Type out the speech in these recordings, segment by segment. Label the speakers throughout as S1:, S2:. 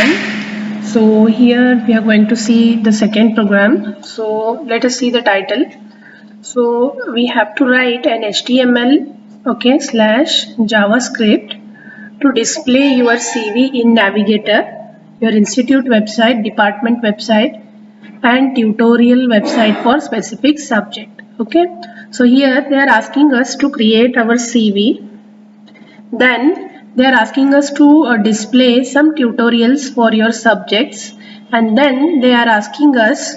S1: everyone. So here we are going to see the second program. So let us see the title. So we have to write an HTML slash JavaScript to display your CV in Navigator, your institute website, department website, and tutorial website for specific subject. Okay. So here they are asking us to create our CV. Then they are asking us to display some tutorials for your subjects, and then they are asking us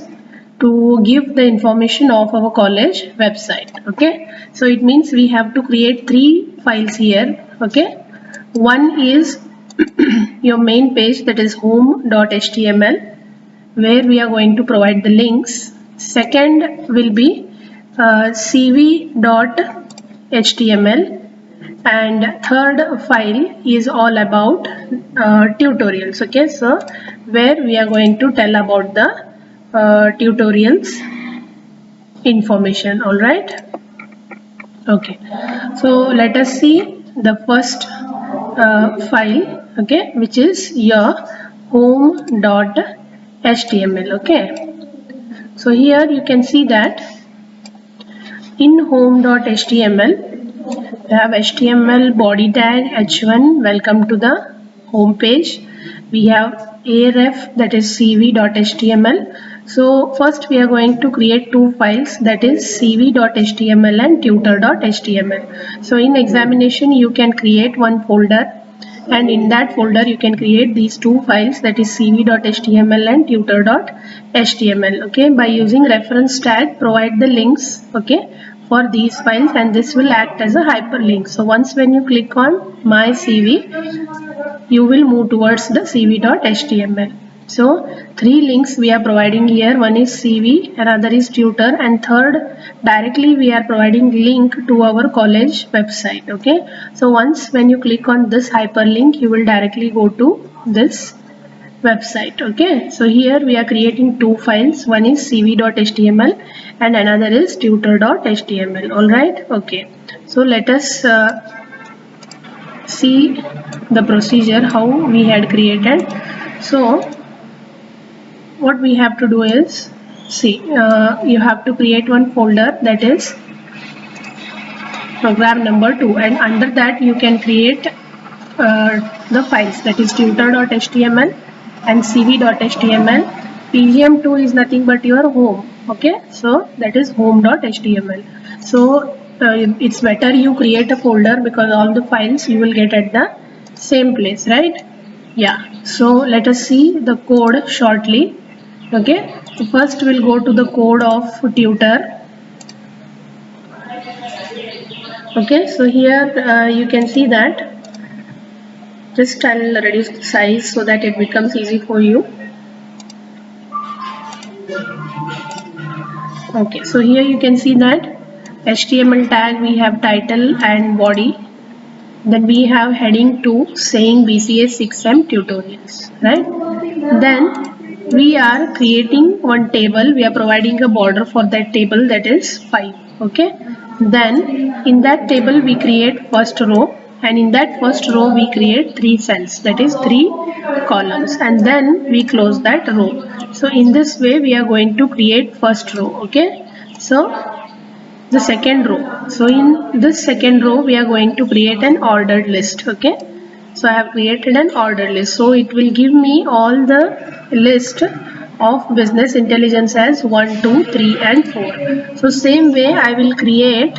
S1: to give the information of our college website. Okay, so it means we have to create three files here. Okay, one is your main page, that is home.html, where we are going to provide the links. Second will be cv.html, and third file is all about tutorials. Okay, so where we are going to tell about the tutorials information. All right. Okay, so let us see the first file, okay, which is your home.html. okay, so here you can see that in home.html we have HTML body tag h1, welcome to the home page. We have aref, that is cv.html. So first we are going to create two files, that is cv.html and tutor.html. so in examination you can create one folder, and in that folder you can create these two files, that is cv.html and tutor.html. okay, by using reference tag provide the links, okay, for these files, and this will act as a hyperlink. So once when you click on my CV, you will move towards the cv.html. So three links we are providing here. One is CV, another is tutor, and third directly we are providing link to our college website. Okay, so once when you click on this hyperlink, you will directly go to this website. Okay, so here we are creating two files. One is cv.html and another is tutor.html. all right. Okay, so let us see the procedure how we had created. So what we have to do is, see, you have to create one folder, that is program number 2, and under that you can create the files, that is tutor.html and cv.html. pgm2 is nothing but your home. Okay, so that is home.html. so it's better you create a folder, because all the files you will get at the same place, right? Yeah, so let us see the code shortly. Okay, so first we'll go to the code of tutor. Okay, so here you can see that, just I'll reduce the size so that it becomes easy for you. Okay, so here you can see that HTML tag we have title and body, then we have heading 2 saying BCA 6M tutorials, right? Then we are creating one table, we are providing a border for that table, that is 5. Okay, then in that table we create first row, and in that first row we create 3 cells, that is 3 columns, and then we close that row. So in this way we are going to create first row. Okay, so the second row, so in this second row we are going to create an ordered list. Okay, so I have created an ordered list, so it will give me all the list of business intelligence as 1, 2, 3 and 4. So same way I will create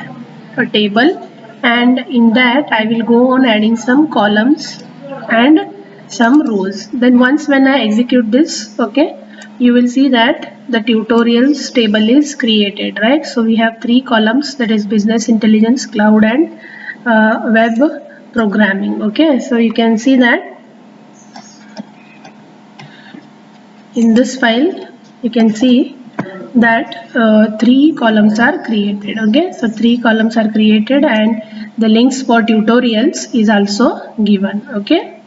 S1: a table, and in that I will go on adding some columns and some rows. Then once when I execute this, okay, you will see that the tutorials table is created, right? So we have 3 columns, that is business intelligence, cloud and web programming. Okay, so you can see that in this file you can see that 3 columns are created. Okay, so 3 columns are created, and the links for tutorials is also given. Okay,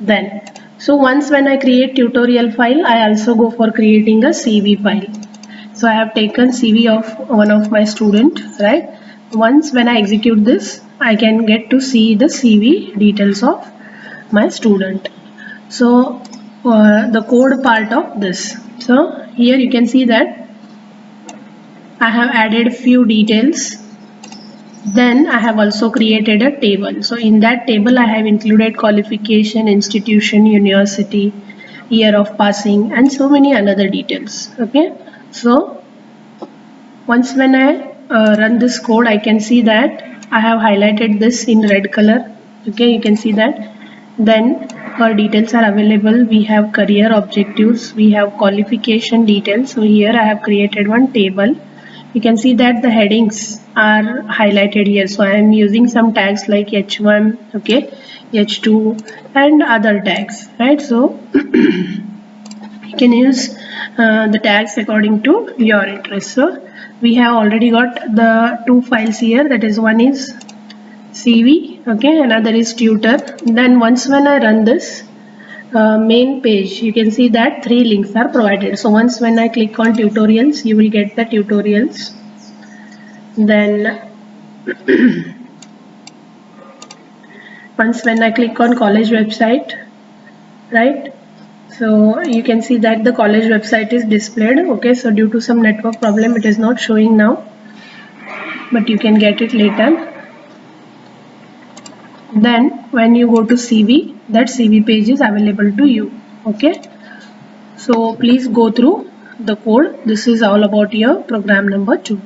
S1: then so once when I create tutorial file, I also go for creating a CV file. So I have taken CV of one of my student, right? Once when I execute this, I can get to see the CV details of my student. So the code part of this. So here you can see that I have added few details. Then I have also created a table. So in that table I have included qualification, institution, university, year of passing, and so many another details. Okay. So once when I run this code, I can see that I have highlighted this in red color. Okay, you can see that. Then our details are available. We have career objectives, we have qualification details. So here I have created one table. You can see that the headings are highlighted here. So I am using some tags like H1, okay, H2 and other tags, right? So you can use the tags according to your interest. So we have already got the two files here, that is one is CV, okay, another is tutor. Then once when I run this main page, you can see that 3 links are provided. So once when I click on tutorials, you will get the tutorials. Then once when I click on college website, right, so you can see that the college website is displayed. Okay, so due to some network problem it is not showing now, but you can get it later. Then when you go to CV, that CV page is available to you. Okay, so please go through the code. This is all about your program number 2.